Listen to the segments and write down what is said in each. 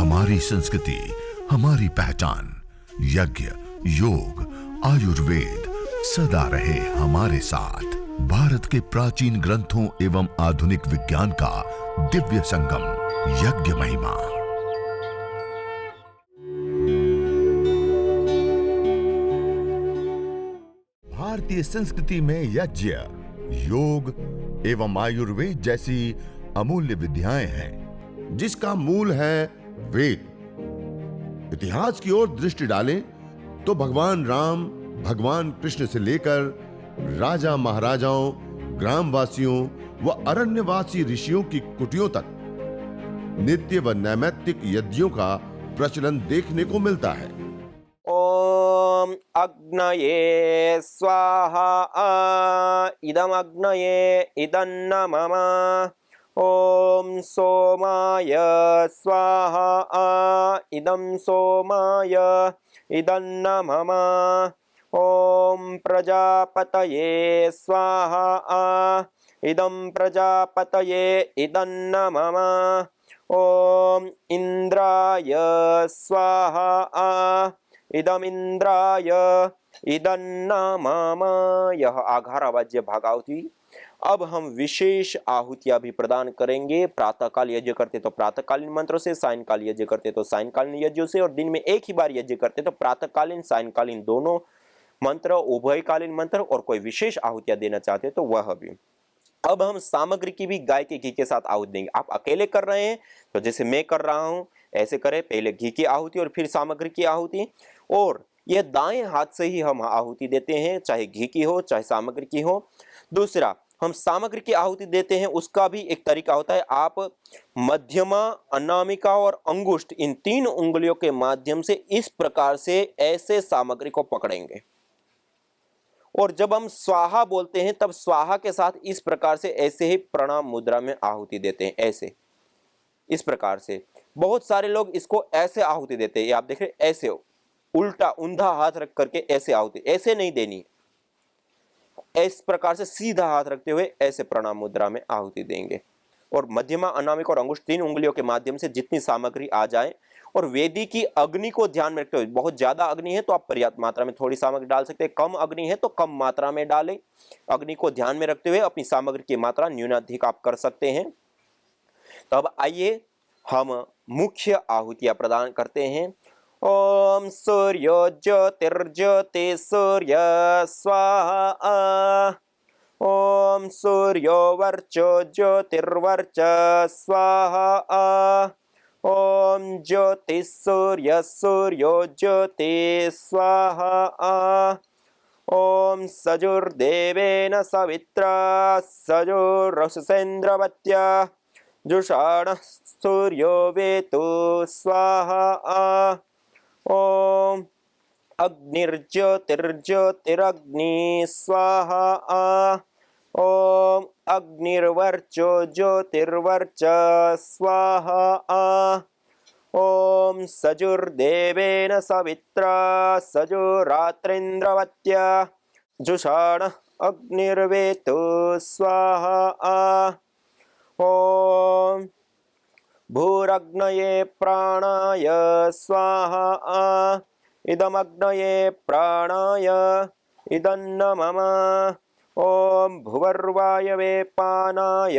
हमारी संस्कृति, हमारी पहचान। यज्ञ, योग, आयुर्वेद सदा रहे हमारे साथ। भारत के प्राचीन ग्रंथों एवं आधुनिक विज्ञान का दिव्य संगम, यज्ञ महिमा। भारतीय संस्कृति में यज्ञ, योग एवं आयुर्वेद जैसी अमूल्य विद्याएं हैं, जिसका मूल है वेद। इतिहास की ओर दृष्टि डालें तो भगवान राम, भगवान कृष्ण से लेकर राजा महाराजाओं, ग्रामवासियों व अरण्यवासी ऋषियों की कुटियों तक नित्य व नैमित्तिक यज्ञों का प्रचलन देखने को मिलता है। ओम अग्नये स्वाहा इदम अग्नये इदन्न मम। ओम सोमाय स्वाहा इदं सोमाय इदन्न मम। ओम प्रजापतये स्वाहा इदं प्रजापतये इदन्न मम। ओम इंद्राय स्वाहा इदम इंद्राय इदन्न मम। यह आघार आवाज्य भागावती। अब हम विशेष आहुतियां भी प्रदान करेंगे। प्रातःकाल यज्ञ करते तो प्रातःकालीन मंत्रों से, सायंकाल यज्ञ करते तो सायंकालीन यज्ञों से, और दिन में एक ही बार यज्ञ करते तो प्रातःकालीन सायंकालीन दोनों मंत्र, उभयकालीन मंत्र, और कोई विशेष आहुतियां देना चाहते तो वह भी। अब हम सामग्री की भी गाय के घी के साथ आहुति देंगे। आप अकेले कर रहे हैं तो जैसे मैं कर रहा हूं ऐसे करें, पहले घी की आहुति और फिर सामग्री की आहुति। और यह दाएं हाथ से ही हम आहुति देते हैं, चाहे घी की हो चाहे सामग्री की हो। दूसरा, हम सामग्री की आहुति देते हैं उसका भी एक तरीका होता है। आप मध्यमा, अनामिका और अंगुष्ठ, इन 3 उंगलियों के माध्यम से इस प्रकार से ऐसे सामग्री को पकड़ेंगे, और जब हम स्वाहा बोलते हैं तब स्वाहा के साथ इस प्रकार से ऐसे ही प्रणाम मुद्रा में आहुति देते हैं, ऐसे इस प्रकार से। बहुत सारे लोग इसको ऐसे आहुति देते हैं, ये आप देख रहे हैं, ऐसे उल्टा ऊंधा हाथ रख करके ऐसे आहुति, ऐसे नहीं देनी, इस प्रकार से सीधा हाथ रखते हुए ऐसे प्रणाम मुद्रा में आहुति देंगे। और मध्यमा, अनामिका और अंगुष्ठ 3 उंगलियों के माध्यम से जितनी सामग्री आ जाए, और वेदी की अग्नि को ध्यान में रखते हुए, बहुत ज्यादा अग्नि है तो आप पर्याप्त मात्रा में थोड़ी सामग्री डाल सकते हैं, कम अग्नि है तो कम मात्रा में डालें। अग्नि को ध्यान में रखते हुए अपनी सामग्री की मात्रा न्यूनाधिक आप कर सकते हैं। तो अब आइए हम मुख्य आहुतियां प्रदान करते हैं। ओम सूर्यो ज्योतिर्ज्योति सूर्य स्वाहा। ओम सूर्यो वर्चो ज्योतिर्वर्च स्वाहा। ओम ज्योति सूर्य सूर्यो ज्योति स्वाहा। ओम सजुर्देवेन सवित्रा सजुर्वसुसेन्द्रवत्या जुषाण सूर्यो वेतु स्वाहा। ओम अग्निर्ज्योतिर्ज्योतिरग्नि स्वाहा। ओम अग्निर्वर्चो ज्योतिर्वर्च स्वाहा। ओम सजुर्देवेन सवित्रा सजुरात्रिन्द्रवत्या जुषाण अग्निर्वेतु स्वाहा। ओम भूरग्नये प्राणाय स्वाहा इदमग्नये प्राणाय इदन्न मम। ओम भुवर्वायवे पानाय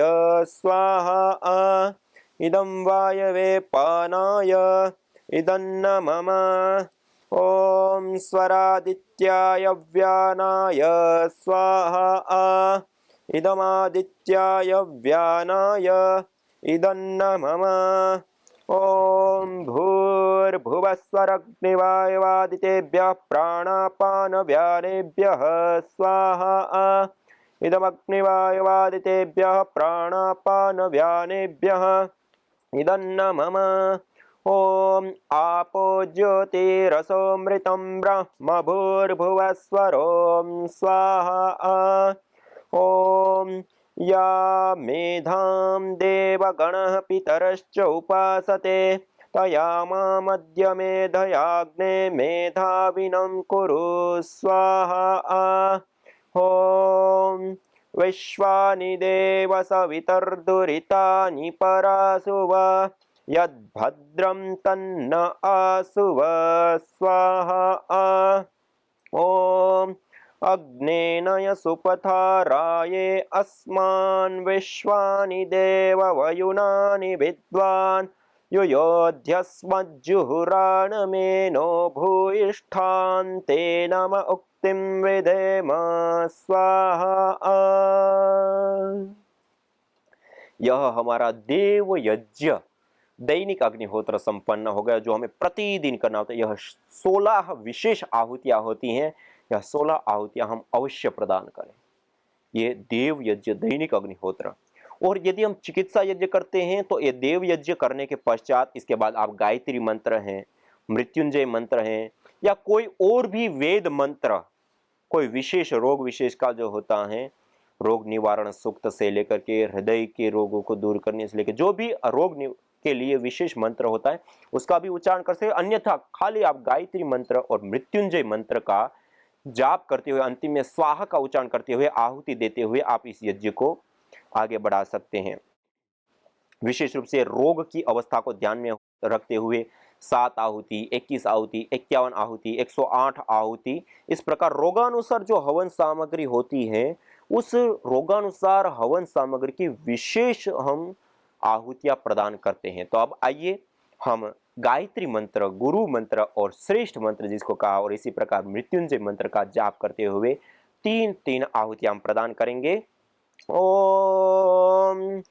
स्वाहा इदं वायवे पानाय इदन्न मम। ओम स्वरादित्याय व्यानाय स्वाहा इदमादित्याय व्यानाय इदन्न मम। ओम भूर्भुवस्वरग्निवायवादितेभ्यः प्राणापानव्यानेभ्यः स्वाहा इदमग्निवायवादितेभ्यः प्राणापानव्यानेभ्यः इदन्न मम। ओम आपो ज्योतिरसोमृतं ब्रह्म भूर्भुवस्वरों स्वाहा। ओम या मेधां देवगणः पितरश्च उपासते तया मामद्य मेधयाग्ने मेधाविनं कुरु स्वाहा। ओम विश्वानि देव सवितर्दुरितानि परासुव यद्भद्रं तन्न आसुव स्वाहा। ॐ अग्नेनय सुपथाराये अस्मान् विश्वानि देववयुनानि विद्वान् युयोध्यस्मज्जुहुराणमेनो भूयिष्ठान्ते नम उक्तिं विधेम स्वाहा। यह हमारा देव यज्ञ दैनिक अग्निहोत्र संपन्न हो गया, जो हमें प्रतिदिन करना होता है। यह 16 विशेष आहुतियां होती हैं। यह 16 आहुतियां हम अवश्य प्रदान करें। ये देव यज्ञ दैनिक अग्निहोत्र। और यदि हम चिकित्सा यज्ञ करते हैं तो ये देव यज्ञ करने के पश्चात इसके बाद आप गायत्री मंत्र हैं, मृत्युंजय मंत्र हैं, या कोई और भी वेद मंत्र, कोई विशेष रोग विशेष का जो होता है, रोग निवारण सूक्त से लेकर के हृदय के रोगों को दूर करने से लेकर जो भी रोग के लिए विशेष मंत्र होता है उसका भी उच्चारण कर सकते। अन्यथा खाली आप गायत्री मंत्र और मृत्युंजय मंत्र का जाप करते हुए, अंतिम में स्वाहा का उच्चारण करते हुए, आहुति देते हुए आप इस यज्ञ को आगे बढ़ा सकते हैं। विशेष रूप से रोग की अवस्था को ध्यान में रखते हुए 7 आहुति, 21 आहुति, 51 आहुति, 108 आहुति, इस प्रकार रोगानुसार जो हवन सामग्री होती है उस रोगानुसार हवन सामग्री की विशेष हम आहुतियां प्रदान करते हैं। तो अब आइए हम गायत्री मंत्र, गुरु मंत्र और श्रेष्ठ मंत्र जिसको कहा, और इसी प्रकार मृत्युंजय मंत्र का जाप करते हुए 3-3 आहुतियां हम प्रदान करेंगे। ओम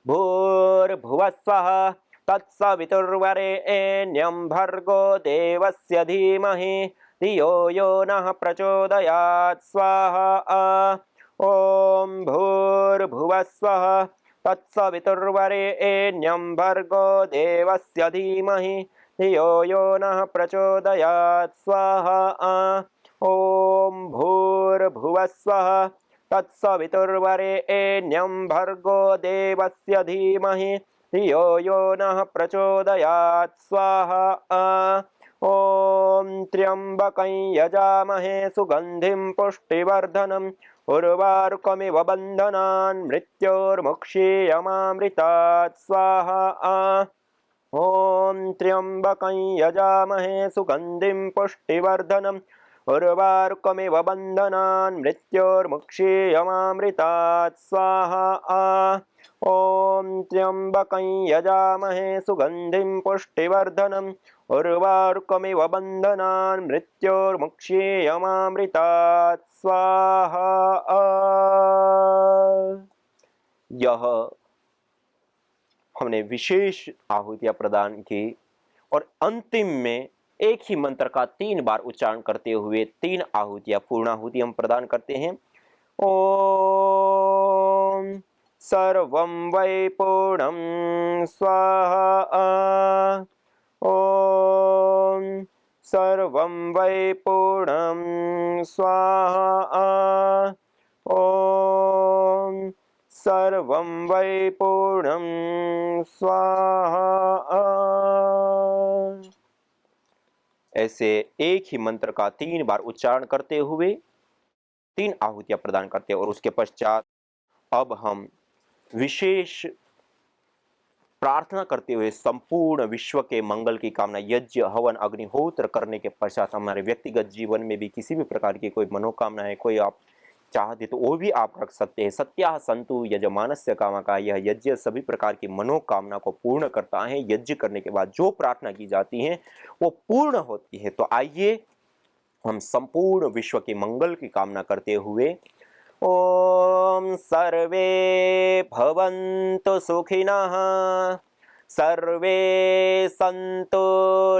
भूर्भुवः स्वः तत्सवितुर्वरेण्यं भर्गो देवस्य धीमहि धियो यो नः प्रचोदयात् स्वाहा। ओम भूर्भुवः स्वः तत्सवितुर्वरेण्यं भर्गो देवस्य धीमहि धियो यो नः प्रचोदयात् स्वाहा। ओम भूर्भुवः स्वः तत्सवितुर्वरेण्यं भर्गो देवस्य धीमहि धियो यो नः प्रचोदयात् स्वाहा। ओम त्र्यंबकं यजामहे सुगंधिं पुष्टिवर्धनम् उर्वारुकमिव बन्धनान् मृत्योर्मुक्षीयमामृतात् स्वाहा। ओम त्र्यंबकं यजामहे सुगंधिं पुष्टिवर्धनम् उर्वारुकमिव बन्धनान् मृत्योर्मुक्षीयमामृतात् स्वाहा। ओम त्र्यंबकं यजामहे सुगंधिं पुष्टिवर्धनम् उर्वारुकमिव बन्धनान् मृत्योर्मुक्षीयमामृतात् स्वाहा। यह हमने विशेष आहुतियां प्रदान की, और अंतिम में एक ही मंत्र का 3 बार उच्चारण करते हुए 3 आहुतियां, पूर्णाहुति हम प्रदान करते हैं। ओम सर्वं वै पूर्णं स्वाहा। ओम सर्वं वै पूर्णं स्वाहा। ओम सर्वं वै पूर्णं स्वाहा। ऐसे एक ही मंत्र का 3 बार उच्चारण करते हुए 3 आहुतियां प्रदान करते हैं, और उसके पश्चात अब हम विशेष प्रार्थना करते हुए संपूर्ण विश्व के मंगल की कामना, यज्ञ हवन अग्निहोत्र करने के पश्चात हमारे व्यक्तिगत जीवन में भी किसी भी प्रकार की कोई मनोकामना है, कोई आप चाहते तो वो भी आप रख सकते हैं। सत्याः सन्तु यजमानस्य कामकाः, यह यज्ञ सभी प्रकार की मनोकामना को पूर्ण करता है। यज्ञ करने के बाद जो प्रार्थना की जाती है वो पूर्ण होती है। तो आइए हम संपूर्ण विश्व के मंगल की कामना करते हुए ओम सर्वे भवन्तु सुखिनः सर्वे सन्तु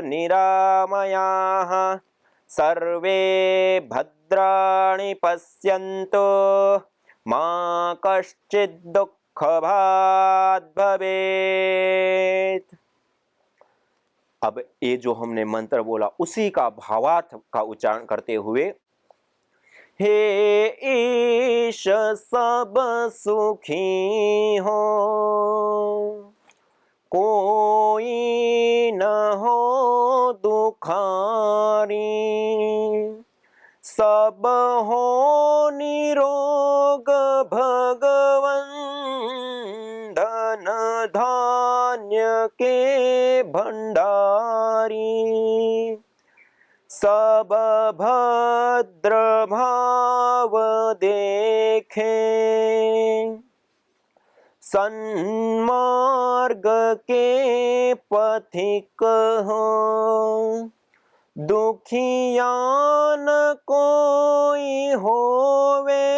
निरामयाः सर्वे भद्राणि पश्यन्तु मा कश्चित् दुःखभाग् भवेत्। अब ये जो हमने मंत्र बोला उसी का भावार्थ का उच्चारण करते हुए, हे ईश सब सुखी हो कोई न हो दुखारी, सब हो निरोग भगवन धन धान्य के भंडारी, सब भद्र भाव देखे, सन्मार्ग के पथिक हो, दुखियान कोई होवे,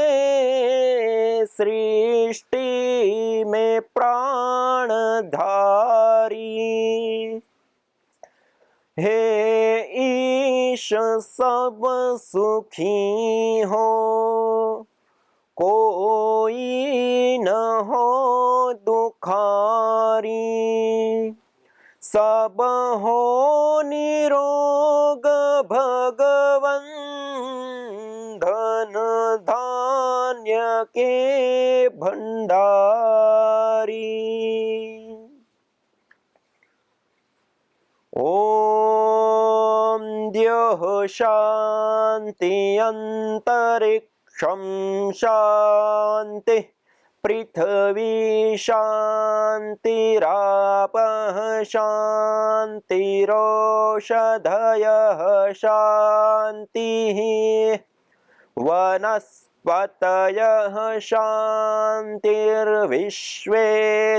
सृष्टि में प्राणधारी। हे ईश सब सुखी हो, कोई न हो दुखारी, सब हो निरोग भगवन, धन धान्य के भंडारी। ओम द्योः शांति अंतरिक्षं शांति, पृथ्वी शान्तिरापः शान्तिरोषधयः शान्तिः, वनस्पतयः शान्तिर्विश्वे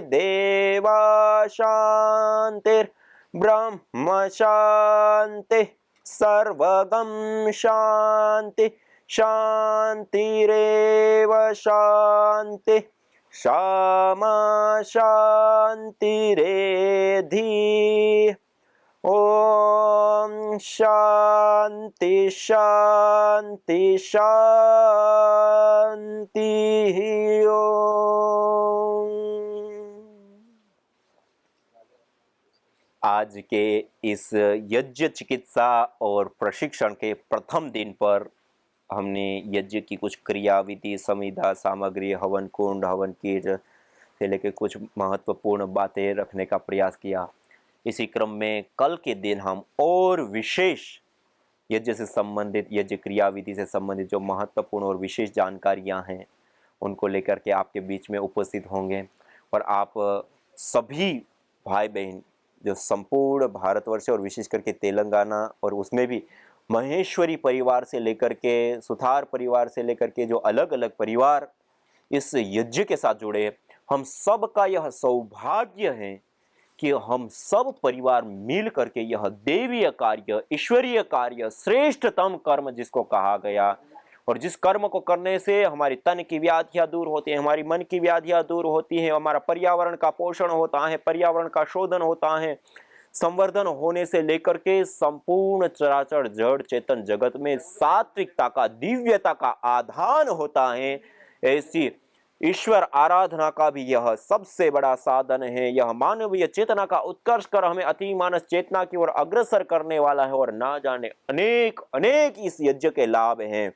देवा शान्तिर्ब्रह्म शान्तिः, सर्वगं शान्ति शान्तिरेव शान्ति, क्षमा शान्तिरेधि। ओम शांति शांति शांति। ओम। आज के इस यज्ञ चिकित्सा और प्रशिक्षण के प्रथम दिन पर हमने यज्ञ की कुछ क्रिया विधि संविधा सामग्री हवन कुंड हवन कीट से लेकर कुछ महत्वपूर्ण बातें रखने का प्रयास किया। इसी क्रम में कल के दिन हम और विशेष यज्ञ से संबंधित यज्ञ क्रिया विधि से संबंधित जो महत्वपूर्ण और विशेष जानकारियां हैं उनको लेकर के आपके बीच में उपस्थित होंगे। और आप सभी भाई बहन जो संपूर्ण भारतवर्ष और विशेष करके तेलंगाना और उसमें भी महेश्वरी परिवार से लेकर के सुथार परिवार से लेकर के जो अलग अलग परिवार इस यज्ञ के साथ जुड़े हैं, हम सब का यह सौभाग्य है कि हम सब परिवार मिल करके यह देवीय कार्य ईश्वरीय कार्य श्रेष्ठतम कर्म जिसको कहा गया और जिस कर्म को करने से हमारी तन की व्याधियां दूर होती हैं, हमारी मन की व्याधियां दूर होती हैं, हमारा पर्यावरण का पोषण होता है, पर्यावरण का शोधन होता है, संवर्धन होने से लेकर के संपूर्ण चराचर जड़ चेतन जगत में सात्विकता का दिव्यता का आधान होता है। ऐसी ईश्वर आराधना का भी यह सबसे बड़ा साधन है। यह मानवीय चेतना का उत्कर्ष कर हमें अति मानस चेतना की ओर अग्रसर करने वाला है और ना जाने अनेक अनेक इस यज्ञ के लाभ हैं।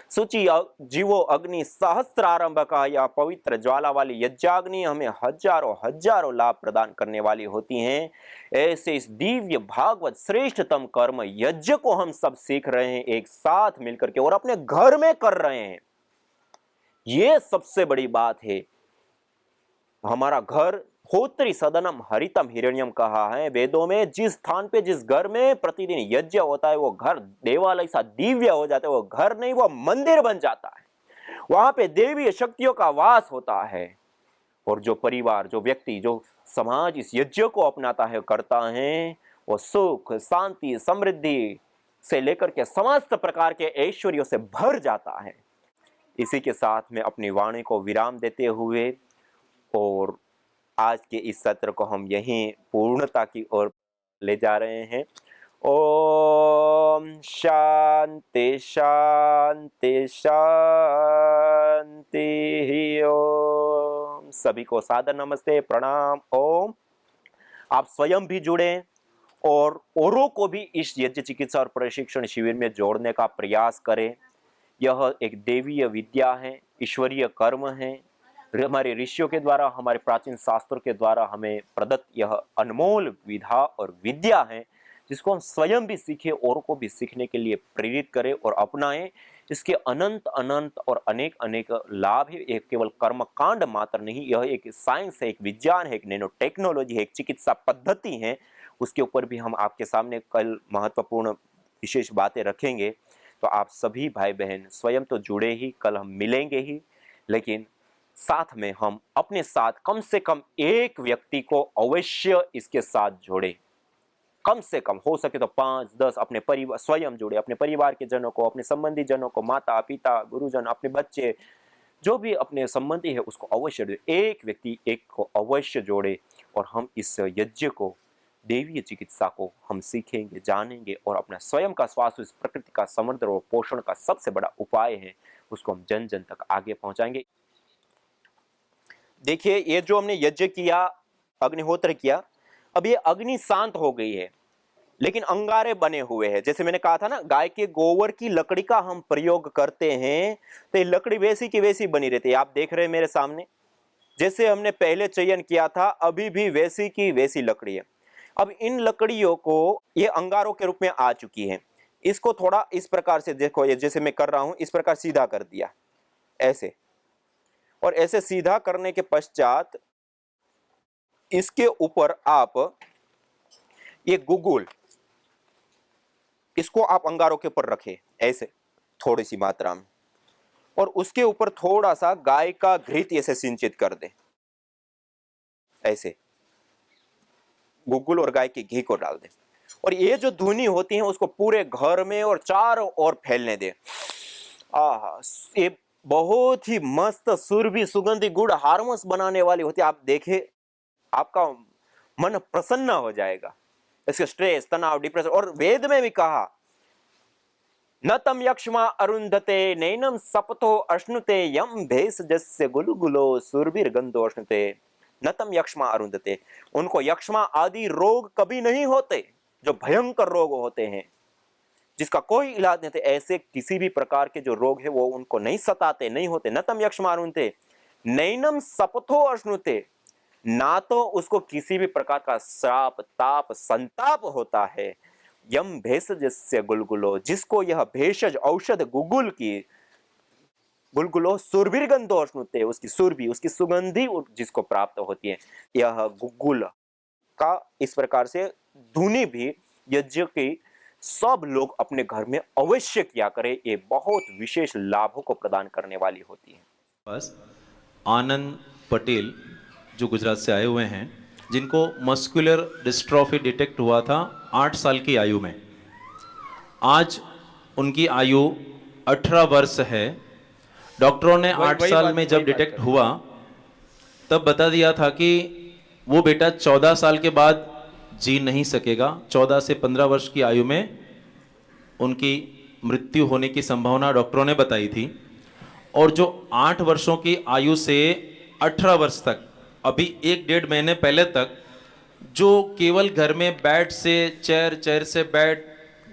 सूची जीवो अग्नि सहस्त्रारंभ का यह पवित्र ज्वाला वाली यज्ञाग्नि हमें हजारों हजारों लाभ प्रदान करने वाली होती हैं। ऐसे इस दिव्य भागवत श्रेष्ठतम कर्म यज्ञ को हम सब सीख रहे हैं एक साथ मिलकर के और अपने घर में कर रहे हैं। ये सबसे बड़ी बात है। हमारा घर होत्री सदनम हरितम हिरण्यम कहा है वेदों में। जिस स्थान पे जिस घर में प्रतिदिन यज्ञ होता है वो घर देवालय सा दिव्य हो जाता है। वो घर नहीं वो मंदिर बन जाता है। वहां पे देवी शक्तियों का वास होता है। और जो परिवार जो व्यक्ति जो समाज इस यज्ञ को अपनाता है करता है वो सुख शांति समृद्धि से लेकर के समस्त प्रकार के ऐश्वर्यों से भर जाता है। इसी के साथ में अपनी वाणी को विराम देते हुए और आज के इस सत्र को हम यहीं पूर्णता की ओर ले जा रहे हैं। ओम शांति शांति शांति। ओम सभी को सादर नमस्ते प्रणाम। ओम आप स्वयं भी जुड़ें और औरों को भी इस यज्ञ चिकित्सा और प्रशिक्षण शिविर में जोड़ने का प्रयास करें। यह एक देवीय विद्या है, ईश्वरीय कर्म है। हमारे ऋषियों के द्वारा हमारे प्राचीन शास्त्रों के द्वारा हमें प्रदत्त यह अनमोल विधा और विद्या है जिसको हम स्वयं भी सीखें और को भी सीखने के लिए प्रेरित करें और अपनाएं। इसके अनंत अनंत और अनेक अनेक लाभ है। एक केवल कर्मकांड मात्र नहीं, यह एक साइंस है, एक विज्ञान है, एक नैनो टेक्नोलॉजी है, एक चिकित्सा पद्धति है। उसके ऊपर भी हम आपके सामने कल महत्वपूर्ण विशेष बातें रखेंगे। तो आप सभी भाई बहन स्वयं तो जुड़े ही, कल हम मिलेंगे ही, लेकिन साथ में हम अपने साथ कम से कम एक व्यक्ति को अवश्य इसके साथ जोड़े। कम से कम हो सके तो 5-10 अपने परिवार स्वयं जोड़े, अपने परिवार के जनों को, अपने संबंधी जनों को, माता पिता गुरुजन, अपने बच्चे, जो भी अपने संबंधी है उसको अवश्य जोड़े। एक व्यक्ति एक को अवश्य जोड़े और हम इस यज्ञ को, देवीय चिकित्सा को हम सीखेंगे, जानेंगे और अपना स्वयं का स्वास्थ्य, इस प्रकृति का समृद्धि और पोषण का सबसे बड़ा उपाय है, उसको हम जन जन तक आगे पहुंचाएंगे। देखिए, ये जो हमने यज्ञ किया, अग्निहोत्र किया, अब ये अग्नि शांत हो गई है, लेकिन अंगारे बने हुए हैं। जैसे मैंने कहा था ना, गाय के गोबर की लकड़ी का हम प्रयोग करते हैं तो ये लकड़ी वैसी की वैसी बनी रहती है। आप देख रहे हैं मेरे सामने, जैसे हमने पहले चयन किया था, अभी भी वैसी की वैसी लकड़ी है। अब इन लकड़ियों को ये अंगारों के रूप में आ चुकी है। इसको थोड़ा इस प्रकार से देखो, ये जैसे मैं कर रहा हूं, इस प्रकार सीधा कर दिया ऐसे, और ऐसे सीधा करने के पश्चात इसके ऊपर आप ये गुगुल, इसको आप अंगारों के ऊपर रखें ऐसे थोड़ी सी मात्रा में, और उसके ऊपर थोड़ा सा गाय का घृत ऐसे सिंचित कर दे, ऐसे गुगुल और गाय के घी को डाल दे, और ये जो धुनी होती है उसको पूरे घर में और चारों ओर फैलने दे। आहा, ये बहुत ही मस्त सुरभि सुगंधी गुड़ हार्मोन्स बनाने वाली होती है। आप देखें, आपका मन प्रसन्न हो जाएगा। इसके स्ट्रेस, तनाव, डिप्रेशन, और वेद में भी कहा, न तम यक्ष्मा अरुंधते नैनम सपथो अश्नुते यम भेषजस्य गुलगुलो सुरभिर्गंधो अश्नुते। न तम यक्ष्मा अरुंधते, उनको यक्ष्मा आदि रोग कभी नहीं होते, जो भयंकर रोग होते हैं जिसका कोई इलाज नहीं थे, ऐसे किसी भी प्रकार के जो रोग है वो उनको नहीं सताते, नहीं होते। न तम यक्ष्मा अरुंधते नैनम सपथो अश्नुते, ना तो उसको किसी भी प्रकार का श्राप, ताप, संताप होता है। यम भेषजस्य गुलगुलो, जिसको यह भेषज औषध गुगुल की, गुलगुलो सुरभिर्गंधो अश्नुते, उसकी सुरभि, उसकी सुगंधी जिसको प्राप्त होती है, यह गुगुल का इस प्रकार से धुनी भी यज्ञ की सब लोग अपने घर में अवश्य किया करें। ये बहुत विशेष लाभों को प्रदान करने वाली होती है। बस आनंद पटेल जो गुजरात से आए हुए हैं, जिनको मस्कुलर डिस्ट्रॉफी डिटेक्ट हुआ था 8 साल की आयु में। आज उनकी आयु 18 वर्ष है। डॉक्टरों ने 8 साल में जब डिटेक्ट हुआ तब बता दिया था कि वो बेटा 14 साल के बाद जी नहीं सकेगा। 14 से 15 वर्ष की आयु में उनकी मृत्यु होने की संभावना डॉक्टरों ने बताई थी। और जो 8 वर्षों की आयु से 18 वर्ष तक, अभी 1-1.5 महीने पहले तक, जो केवल घर में बेड से चेयर, चेयर से बेड,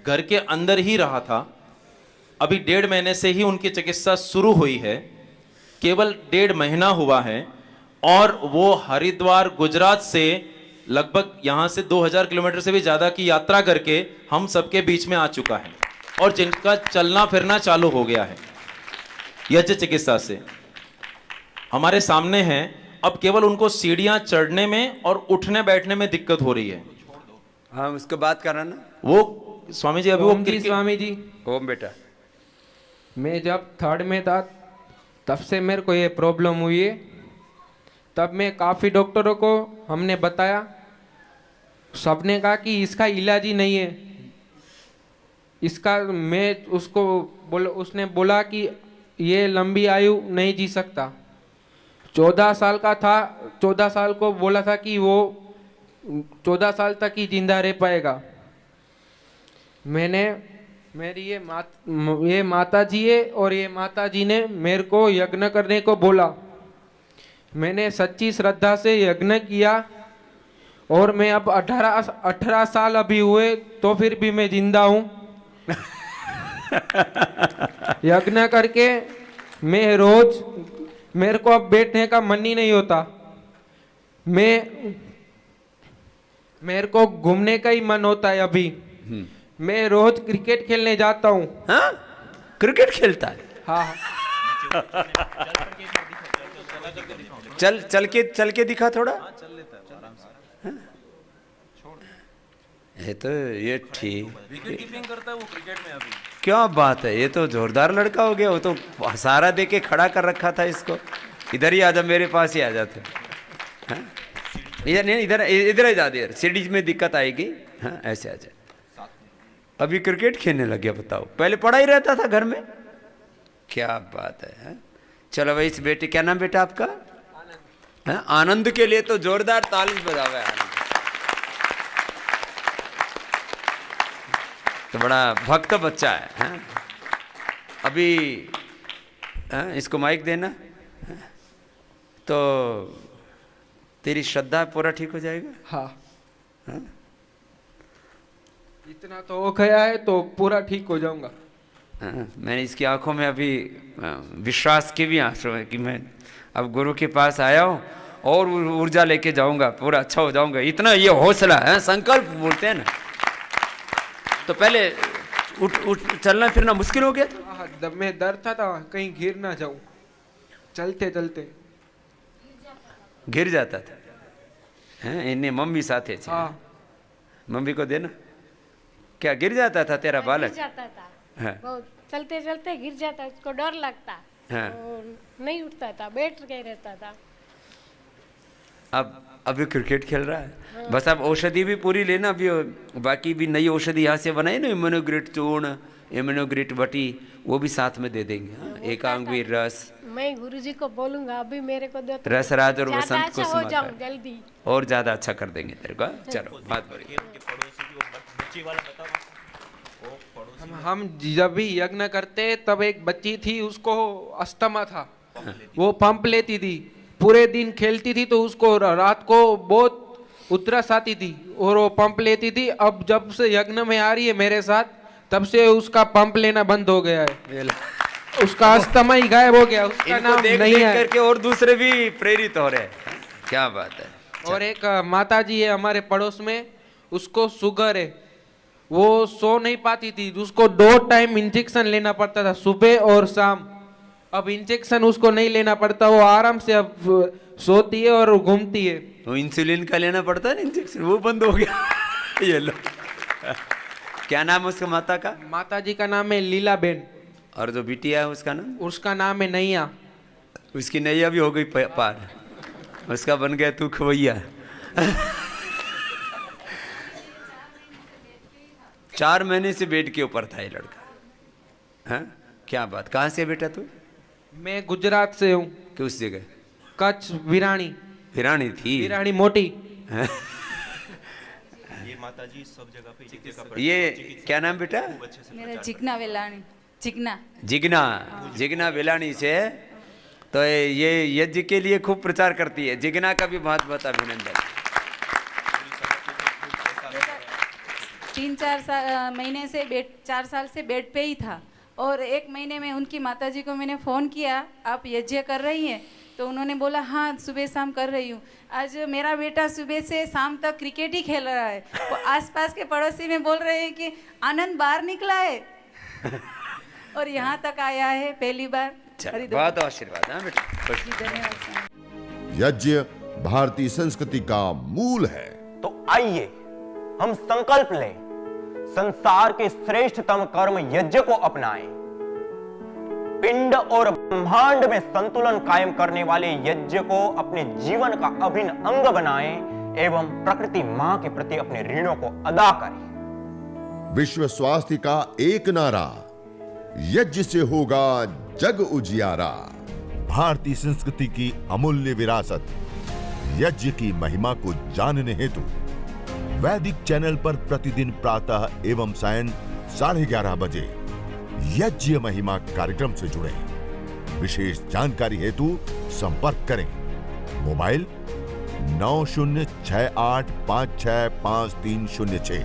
घर के अंदर ही रहा था, अभी 1.5 महीने से ही उनकी चिकित्सा शुरू हुई है। केवल 1.5 महीना हुआ है और वो हरिद्वार गुजरात से लगभग यहाँ से 2000 किलोमीटर से भी ज़्यादा की यात्रा करके हम सबके बीच में आ चुका है और जिनका चलना फिरना चालू हो गया है यज्ञ चिकित्सा से। हमारे सामने हैं। अब केवल उनको सीढ़ियां चढ़ने में और उठने बैठने में दिक्कत हो रही है। हाँ, उसको बात करना ना। वो स्वामी जी अभी वो ओम जी, स्वामी जी, ओम बेटा, मैं जब 3rd में था तब से मेरे को ये प्रॉब्लम हुई है। तब मैं काफ़ी डॉक्टरों को हमने बताया, सबने कहा कि इसका इलाज ही नहीं है इसका। मैं उसको उसने बोला कि ये लंबी आयु नहीं जी सकता। 14 साल का था, 14 साल को बोला था कि वो 14 साल तक ही जिंदा रह पाएगा। मैंने मेरी ये माता जी है और ये माता जी ने मेरे को यज्ञ करने को बोला। मैंने सच्ची श्रद्धा से यज्ञ किया और मैं अब 18 साल अभी हुए तो फिर भी मैं जिंदा हूँ। यज्ञ करके मैं रोज, मेरे को अब बैठने का मन ही नहीं होता। मेरे को घूमने का ही मन होता है अभी। मैं रोज क्रिकेट खेलने जाता हूँ। हाँ, क्रिकेट खेलता है। हाँ हाँ चल के दिखा थोड़ा। हाँ? ये तो ये ठीक कीपिंग करता है वो क्रिकेट में अभी। क्या बात है, ये तो जोरदार लड़का हो गया। वो तो सहारा दे के खड़ा कर रखा था इसको। इधर ही आ जा, मेरे पास ही आ जाते। हाँ? इधर नहीं, इधर इधर ही जा दे, सीढ़ी में दिक्कत आएगी। हाँ ऐसे आ जा। अभी क्रिकेट खेलने लग गया, बताओ। पहले पढ़ा ही रहता था घर में। क्या बात है। हाँ? चलो भाई, इस बेटे, क्या नाम बेटा आपका? हाँ? आनंद के लिए तो जोरदार ताली बजावा है। आनंद तो बड़ा भक्त बच्चा है। हाँ? अभी हाँ, इसको माइक देना। हाँ? तो तेरी श्रद्धा पूरा ठीक हो जाएगा। हाँ हाँ? इतना तो हो गया है तो पूरा ठीक हो जाऊंगा। हाँ, मैंने इसकी आंखों में अभी विश्वास के भी आंसू है कि मैं अब गुरु के पास आया हूँ और ऊर्जा लेके जाऊंगा, पूरा अच्छा हो जाऊंगा। इतना ये हौसला है, संकल्प बोलते हैं ना। तो पहले उठ चलना फिरना मुश्किल हो गया था। हाँ, मैं डरता था कहीं गिर ना जाऊं चलते चलते। गिर जाता था। हैं, इन्हें मम्मी साथे छे। हाँ मम्मी को देना। क्या गिर जाता था तेरा बालक? गिर जाता था। हाँ। बहुत चलते चलते गिर जाता, उसको डर लगता। हाँ। और नहीं उठता था, बैठ के रहता था। अब अभी क्रिकेट खेल रहा है। बस अब औषधि भी पूरी लेना। अभी बाकी भी नई औषधि यहाँ से बनाई ना, इम्यूनोग्रेट चूर्ण, इम्यूनोग्रेट बटी, वो भी साथ में दे देंगे। हाँ? एकांगवीर रस, मैं गुरुजी को बोलूंगा अभी मेरे को दो तो रसराज और ज्यादा वसंत अच्छा को हो समाकर जाऊं जल्दी। और ज्यादा अच्छा कर देंगे तेरे को। चलो बात बड़ी। हम जब भी यज्ञ करते तब एक बच्ची थी, उसको अस्थमा था। वो पंप लेती थी, पूरे दिन खेलती थी तो उसको रात को बहुत उतरस आती थी और वो पंप लेती थी। अब जब से यज्ञ में आ रही है मेरे साथ, तब से उसका पंप लेना बंद हो गया है। उसका अस्थमा ही गायब हो गया। उसका इनको नाम देख नहीं देख है। करके और दूसरे भी प्रेरित हो रहे हैं। क्या बात है। और एक माता जी है हमारे पड़ोस में, उसको शुगर है। वो सो नहीं पाती थी, उसको 2 टाइम इंजेक्शन लेना पड़ता था, सुबह और शाम। अब इंजेक्शन उसको नहीं लेना पड़ता, वो आराम से अब सोती है और घूमती है। वो इंसुलिन का लेना पड़ता है ना इंजेक्शन, वो बंद हो गया। ये लो। क्या नाम है उसका माता का? माता जी का नाम है लीला बेन। और जो बिटिया है उसका नाम? उसका नाम है नैया। उसकी नैया भी हो गई पार, उसका बन गया तू खवैया। 4 महीने से बेड के ऊपर था ये लड़का। हाँ क्या बात। कहाँ से बेटा तू? मैं गुजरात से हूँ। किस जगह? कच्छ विराणी। विराणी थी? विराणी मोटी। ये माता जी सब जगह पे एक जगह पर। ये क्या नाम बेटा? मेरा जिग्ना वेलानी। जिग्ना जिग्ना वेलानी से। तो ये यज्ञ के लिए खूब प्रचार करती है। जिग्ना का भी बहुत बहुत अभिनंदन। 3-4 महीने से 4 साल से बेड पे ही था। और 1 महीने में उनकी माताजी को मैंने फ़ोन किया, आप यज्ञ कर रही हैं? तो उन्होंने बोला हाँ सुबह शाम कर रही हूँ। आज मेरा बेटा सुबह से शाम तक क्रिकेट ही खेल रहा है। वो आसपास के पड़ोसी में बोल रहे हैं कि आनंद बाहर निकला है और यहाँ तक आया है पहली बार। बहुत आशीर्वाद। हाँ बेटा जी, धन्यवाद सर। यज्ञ भारतीय संस्कृति का मूल है। तो आइए हम संकल्प लें, संसार के श्रेष्ठतम कर्म यज्ञ को अपनाएं। पिंड और ब्रह्मांड में संतुलन कायम करने वाले यज्ञ को अपने जीवन का अभिन्न अंग बनाएं एवं प्रकृति मां के प्रति अपने ऋणों को अदा करें। विश्व स्वास्थ्य का एक नारा, यज्ञ से होगा जग उजियारा। भारतीय संस्कृति की अमूल्य विरासत यज्ञ की महिमा को जानने हेतु वैदिक चैनल पर प्रतिदिन प्रातः एवं सायं 11:30 बजे यज्ञ महिमा कार्यक्रम से जुड़े। विशेष जानकारी हेतु संपर्क करें। मोबाइल 9068565306।